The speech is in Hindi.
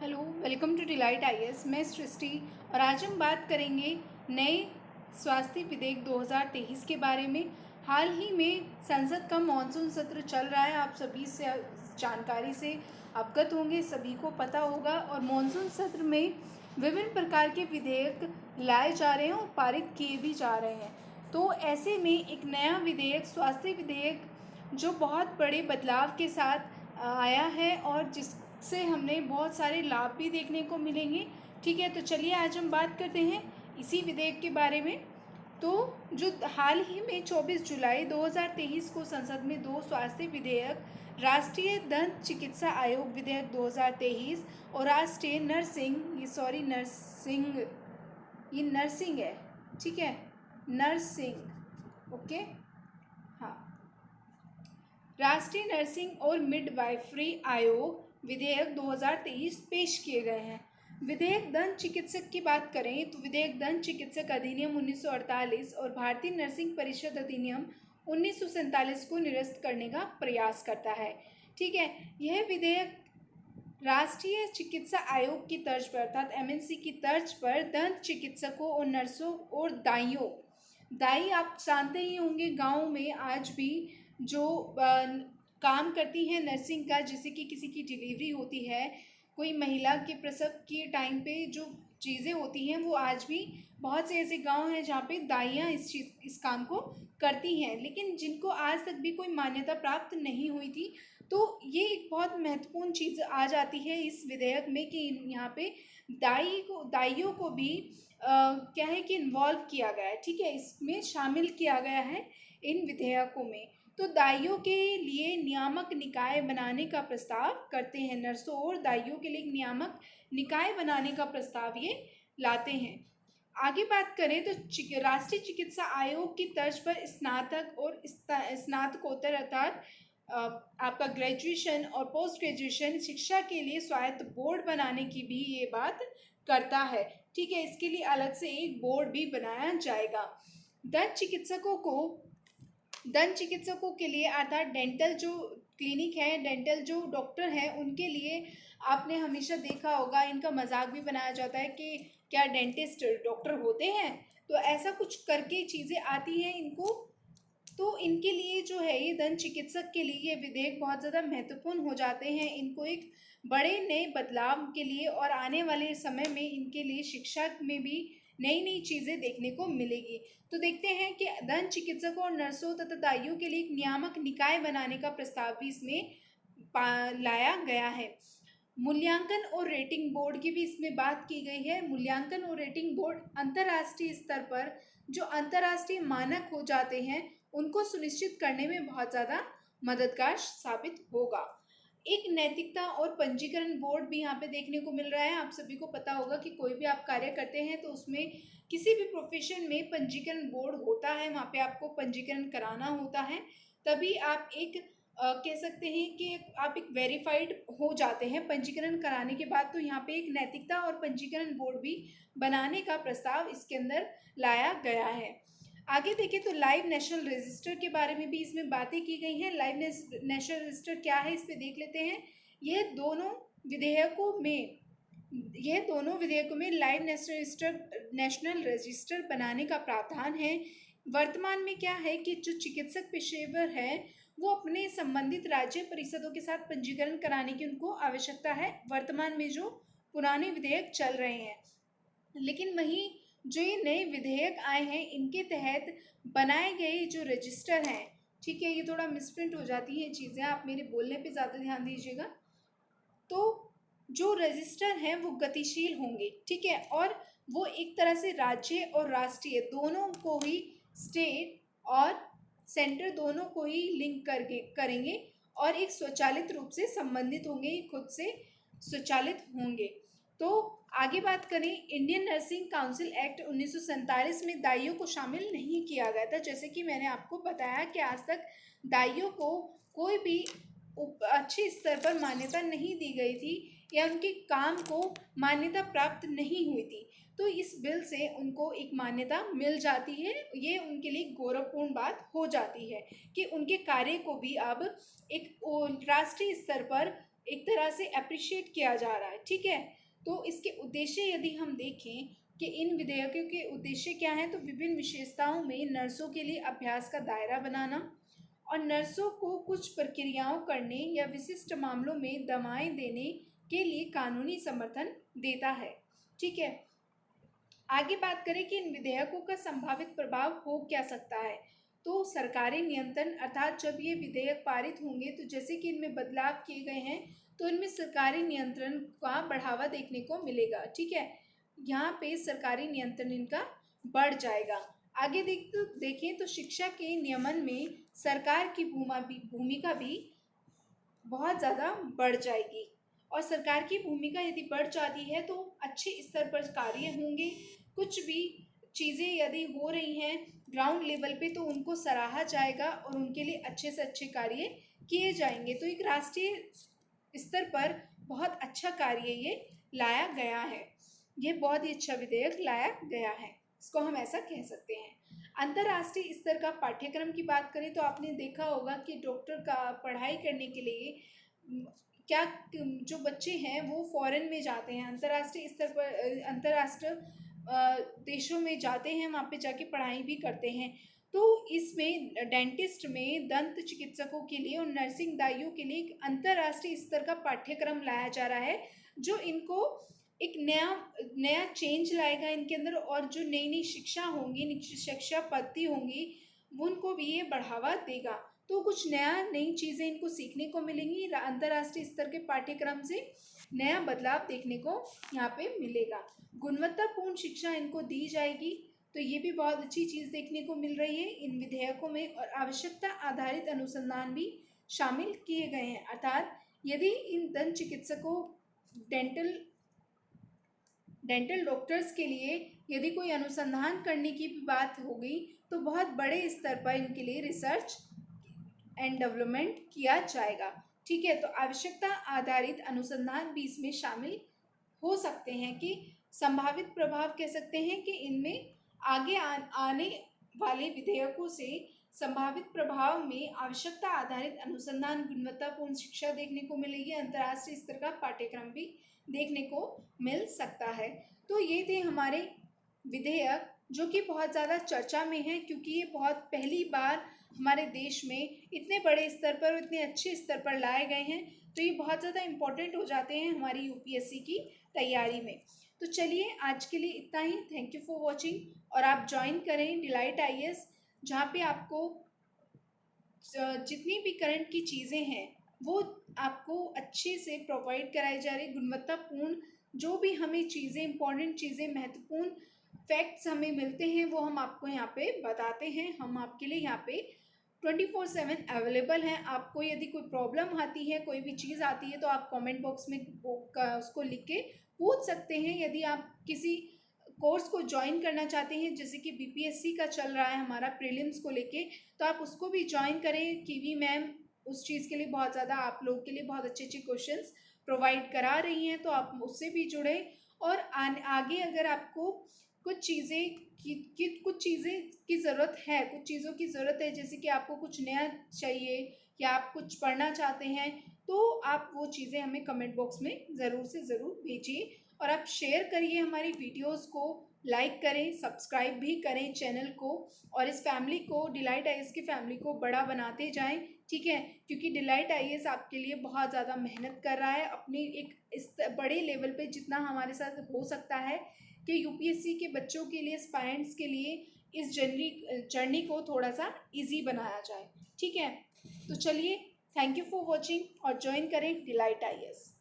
Hello, welcome to Delight IAS. मैं सृष्टि और आज हम बात करेंगे नए स्वास्थ्य विधेयक 2023 के बारे में। हाल ही में संसद का मॉनसून सत्र चल रहा है, आप सभी से जानकारी से अवगत होंगे, सभी को पता होगा। और मॉनसून सत्र में विभिन्न प्रकार के विधेयक लाए जा रहे हैं और पारित किए भी जा रहे हैं। तो ऐसे में एक नया विधेयक, स्वास्थ्य विधेयक, जो बहुत बड़े बदलाव के साथ आया है और जिससे हमें बहुत सारे लाभ भी देखने को मिलेंगे। ठीक है, तो चलिए आज हम बात करते हैं इसी विधेयक के बारे में। तो जो हाल ही में 24 जुलाई 2023 को संसद में दो स्वास्थ्य विधेयक, राष्ट्रीय दंत चिकित्सा आयोग विधेयक 2023 और राष्ट्रीय नर्सिंग है, ठीक है, नर्सिंग, ओके, हाँ, राष्ट्रीय नर्सिंग और मिडवाइफरी आयोग विधेयक 2023 पेश किए गए हैं। विधेयक दंत चिकित्सक की बात करें तो विधेयक दंत चिकित्सक अधिनियम 1948 और भारतीय नर्सिंग परिषद अधिनियम 1947 को निरस्त करने का प्रयास करता है। ठीक है, यह विधेयक राष्ट्रीय चिकित्सा आयोग की तर्ज पर अर्थात एमएनसी की तर्ज पर दंत चिकित्सकों और नर्सों और दाई आप जानते ही होंगे, गांव में आज भी जो काम करती हैं नर्सिंग का, जैसे कि किसी की डिलीवरी होती है, कोई महिला के प्रसव के टाइम पे जो चीज़ें होती हैं, वो आज भी बहुत से ऐसे गांव हैं जहाँ पे दाइयाँ इस काम को करती हैं, लेकिन जिनको आज तक भी कोई मान्यता प्राप्त नहीं हुई थी। तो ये एक बहुत महत्वपूर्ण चीज़ आ जाती है इस विधेयक में कि यहाँ पे दाइयों को भी क्या है कि इन्वॉल्व किया गया है। ठीक है, इसमें शामिल किया गया है इन विधेयकों में। तो दाइयों के लिए नियामक निकाय बनाने का प्रस्ताव करते हैं, नर्सों और दाइयों के लिए एक नियामक निकाय बनाने का प्रस्ताव ये लाते हैं। आगे बात करें तो राष्ट्रीय चिकित्सा आयोग की तर्ज पर स्नातक और स्नातकोत्तर अर्थात आपका ग्रेजुएशन और पोस्ट ग्रेजुएशन शिक्षा के लिए स्वायत्त बोर्ड बनाने की भी ये बात करता है। ठीक है, इसके लिए अलग से एक बोर्ड भी बनाया जाएगा। दंत चिकित्सकों के लिए अर्थात डेंटल जो क्लिनिक है, डेंटल जो डॉक्टर हैं, उनके लिए आपने हमेशा देखा होगा, इनका मजाक भी बनाया जाता है कि क्या डेंटिस्ट डॉक्टर होते हैं, तो ऐसा कुछ करके चीज़ें आती हैं इनको। तो इनके लिए जो है ये दंत चिकित्सक के लिए ये विधेयक बहुत ज़्यादा महत्वपूर्ण हो जाते हैं, इनको एक बड़े नए बदलाव के लिए और आने वाले समय में इनके लिए शिक्षा में भी नई नई चीज़ें देखने को मिलेगी। तो देखते हैं कि दंत चिकित्सकों और नर्सों तथा दाइयों के लिए एक नियामक निकाय बनाने का प्रस्ताव भी इसमें लाया गया है। मूल्यांकन और रेटिंग बोर्ड की भी इसमें बात की गई है। मूल्यांकन और रेटिंग बोर्ड अंतर्राष्ट्रीय स्तर पर जो अंतर्राष्ट्रीय मानक हो जाते हैं उनको सुनिश्चित करने में बहुत ज़्यादा मददगार साबित होगा। एक नैतिकता और पंजीकरण बोर्ड भी यहाँ पे देखने को मिल रहा है। आप सभी को पता होगा कि कोई भी आप कार्य करते हैं तो उसमें किसी भी प्रोफेशन में पंजीकरण बोर्ड होता है, वहाँ पे आपको पंजीकरण कराना होता है, तभी आप एक कह सकते हैं कि आप एक वेरीफाइड हो जाते हैं पंजीकरण कराने के बाद। तो यहाँ पे एक नैतिकता और पंजीकरण बोर्ड भी बनाने का प्रस्ताव इसके अंदर लाया गया है। आगे देखें तो लाइव नेशनल रजिस्टर के बारे में भी इसमें बातें की गई हैं। लाइव नेशनल रजिस्टर क्या है, इस पे देख लेते हैं। यह दोनों विधेयकों में लाइव नेशनल रजिस्टर बनाने का प्रावधान है। वर्तमान में क्या है कि जो चिकित्सक पेशेवर हैं वो अपने संबंधित राज्य परिषदों के साथ पंजीकरण कराने की उनको आवश्यकता है, वर्तमान में जो पुराने विधेयक चल रहे हैं। लेकिन वहीं जो ये नए विधेयक आए हैं इनके तहत बनाए गए जो रजिस्टर हैं, ठीक है, ये थोड़ा मिसप्रिंट हो जाती हैं चीज़ें, आप मेरे बोलने पे ज़्यादा ध्यान दीजिएगा। तो जो रजिस्टर हैं वो गतिशील होंगे, ठीक है, और वो एक तरह से राज्य और राष्ट्रीय दोनों को ही, स्टेट और सेंटर दोनों को ही लिंक करेंगे और एक स्वचालित रूप से संबंधित होंगे, खुद से स्वचालित होंगे। तो आगे बात करें, इंडियन नर्सिंग काउंसिल एक्ट 1947 में दाइयों को शामिल नहीं किया गया था। जैसे कि मैंने आपको बताया कि आज तक दाइयों को कोई भी अच्छे स्तर पर मान्यता नहीं दी गई थी या उनके काम को मान्यता प्राप्त नहीं हुई थी। तो इस बिल से उनको एक मान्यता मिल जाती है, ये उनके लिए गौरवपूर्ण बात हो जाती है कि उनके कार्य को भी अब एक राष्ट्रीय स्तर पर एक तरह से अप्रिशिएट किया जा रहा है। ठीक है, तो इसके उद्देश्य यदि हम देखें कि इन विधेयकों के उद्देश्य क्या हैं, तो विभिन्न विशेषताओं में नर्सों के लिए अभ्यास का दायरा बनाना और नर्सों को कुछ प्रक्रियाओं करने या विशिष्ट मामलों में दवाएं देने के लिए कानूनी समर्थन देता है। ठीक है, आगे बात करें कि इन विधेयकों का संभावित प्रभाव हो क्या सकता है। तो सरकारी नियंत्रण, अर्थात जब ये विधेयक पारित होंगे तो जैसे कि इनमें बदलाव किए गए हैं तो इनमें सरकारी नियंत्रण का बढ़ावा देखने को मिलेगा। ठीक है, यहाँ पे सरकारी नियंत्रण इनका बढ़ जाएगा। आगे देखें तो शिक्षा के नियमन में सरकार की भूमिका भी बहुत ज़्यादा बढ़ जाएगी और सरकार की भूमिका यदि बढ़ जाती है तो अच्छे स्तर पर कार्य होंगे। कुछ भी चीज़ें यदि हो रही हैं ग्राउंड लेवल पे तो उनको सराहा जाएगा और उनके लिए अच्छे से अच्छे कार्य किए जाएंगे। तो एक राष्ट्रीय स्तर पर बहुत अच्छा कार्य ये लाया गया है, ये बहुत ही अच्छा विधेयक लाया गया है, इसको हम ऐसा कह सकते हैं। अंतर्राष्ट्रीय स्तर का पाठ्यक्रम की बात करें तो आपने देखा होगा कि डॉक्टर का पढ़ाई करने के लिए क्या जो बच्चे हैं वो फॉरेन में जाते हैं, अंतर्राष्ट्रीय स्तर पर अंतर्राष्ट्रीय देशों में जाते हैं, वहाँ पे जाके पढ़ाई भी करते हैं। तो इसमें डेंटिस्ट में दंत चिकित्सकों के लिए और नर्सिंग दाइयों के लिए एक अंतर्राष्ट्रीय स्तर का पाठ्यक्रम लाया जा रहा है जो इनको एक नया चेंज लाएगा इनके अंदर, और जो नई नई शिक्षा होंगी, शिक्षा पद्धति होंगी, उनको भी ये बढ़ावा देगा। तो कुछ नई चीज़ें इनको सीखने को मिलेंगी, अंतर्राष्ट्रीय स्तर के पाठ्यक्रम से नया बदलाव देखने को यहाँ पे मिलेगा। गुणवत्तापूर्ण शिक्षा इनको दी जाएगी, तो ये भी बहुत अच्छी चीज़ देखने को मिल रही है इन विधेयकों में। और आवश्यकता आधारित अनुसंधान भी शामिल किए गए हैं, अर्थात यदि इन दंत चिकित्सकों डेंटल डॉक्टर्स के लिए यदि कोई अनुसंधान करने की भी बात हो गई तो बहुत बड़े स्तर पर इनके लिए रिसर्च एंड डेवलपमेंट किया जाएगा। ठीक है, तो आवश्यकता आधारित अनुसंधान भी इसमें शामिल हो सकते हैं कि संभावित प्रभाव कह सकते हैं कि इनमें आगे आने वाले विधेयकों से संभावित प्रभाव में आवश्यकता आधारित अनुसंधान, गुणवत्तापूर्ण शिक्षा देखने को मिलेगी, अंतर्राष्ट्रीय स्तर का पाठ्यक्रम भी देखने को मिल सकता है। तो ये थे हमारे विधेयक जो कि बहुत ज़्यादा चर्चा में हैं, क्योंकि ये बहुत पहली बार हमारे देश में इतने बड़े स्तर पर और इतने अच्छे स्तर पर लाए गए हैं, तो ये बहुत ज़्यादा इम्पोर्टेंट हो जाते हैं हमारी यूपीएससी की तैयारी में। तो चलिए आज के लिए इतना ही। थैंक यू फॉर वॉचिंग, और आप ज्वाइन करें डिलाइट आईएएस, जहाँ पे आपको जितनी भी करंट की चीज़ें हैं वो आपको अच्छे से प्रोवाइड कराई जा रही, गुणवत्तापूर्ण जो भी हमें चीज़ें, इंपॉर्टेंट चीज़ें, महत्वपूर्ण फैक्ट्स हमें मिलते हैं वो हम आपको यहाँ पे बताते हैं। हम आपके लिए यहाँ पे 24/7 अवेलेबल हैं। आपको यदि कोई प्रॉब्लम आती है, कोई भी चीज़ आती है, तो आप कमेंट बॉक्स में उसको लिख के पूछ सकते हैं। यदि आप किसी कोर्स को ज्वाइन करना चाहते हैं, जैसे कि बीपीएससी का चल रहा है हमारा प्रीलिम्स को लेके, तो आप उसको भी ज्वाइन करें। कीवी मैम उस चीज़ के लिए बहुत ज़्यादा आप लोग के लिए बहुत अच्छे अच्छे क्वेश्चंस प्रोवाइड करा रही हैं, तो आप उससे भी जुड़े। और आगे अगर आपको कुछ चीज़ें की ज़रूरत है, कुछ चीज़ों की ज़रूरत है, जैसे कि आपको कुछ नया चाहिए या आप कुछ पढ़ना चाहते हैं, तो आप वो चीज़ें हमें कमेंट बॉक्स में ज़रूर से ज़रूर भेजिए। और आप शेयर करिए हमारी वीडियोस को, लाइक करें, सब्सक्राइब भी करें चैनल को, और इस फैमिली को, डिलाइट आईएएस की फैमिली को बड़ा बनाते जाएं। ठीक है, क्योंकि डिलाइट आईएएस आपके लिए बहुत ज़्यादा मेहनत कर रहा है अपनी एक इस बड़े लेवल पे, जितना हमारे साथ हो सकता है कि यूपीएससी के बच्चों के लिए, एस्पायरेंट्स के लिए इस जर्नी को थोड़ा सा ईजी बनाया जाए। ठीक है, तो चलिए, थैंक यू फॉर वॉचिंग और ज्वाइन करें डिलाइट आईएएस।